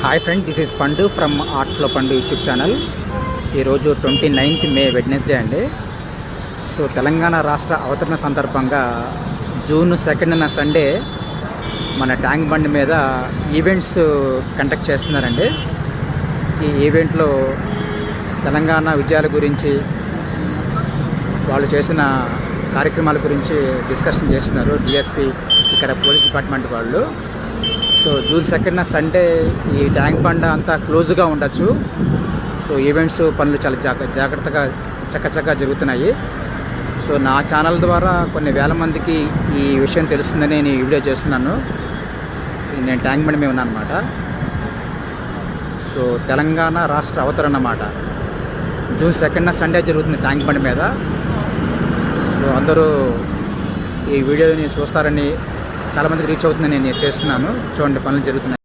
Hi friend, this is పండు from ఆర్ట్స్లో పండు YouTube channel. ఈరోజు 29th మే వెడ్నెస్డే అండి. సో తెలంగాణ రాష్ట్ర అవతరణ సందర్భంగా జూన్ 2న సండే మన ట్యాంక్ బండ్ మీద ఈవెంట్స్ కండక్ట్ చేస్తున్నారండి. ఈ ఈవెంట్లో తెలంగాణ విజయాల గురించి, వాళ్ళు చేసిన కార్యక్రమాల గురించి డిస్కషన్ చేస్తున్నారు డిఎస్పి, ఇక్కడ పోలీస్ డిపార్ట్మెంట్ వాళ్ళు. సో జూన్ 2న సండే ఈ ట్యాంక్ బండ్ అంతా క్లోజ్గా ఉండొచ్చు. సో ఈవెంట్స్ పనులు చాలా జాగ్రత్తగా చక్కచక్కగా జరుగుతున్నాయి. సో నా ఛానల్ ద్వారా కొన్ని వేల మందికి ఈ విషయం తెలుస్తుందని నేను ఈ వీడియో చేస్తున్నాను. నేను ట్యాంక్ బండ్ మీద ఉన్నాను అనమాట. సో తెలంగాణ రాష్ట్ర అవతరణ అన్నమాట. జూన్ 2న సండే జరుగుతుంది ట్యాంక్ బండ్ మీద. సో అందరూ ఈ వీడియోని చూస్తారని, చాలామందికి రీచ్ అవుతుందని నేను చేస్తున్నాను. చూడండి, పనులు జరుగుతున్నాయి.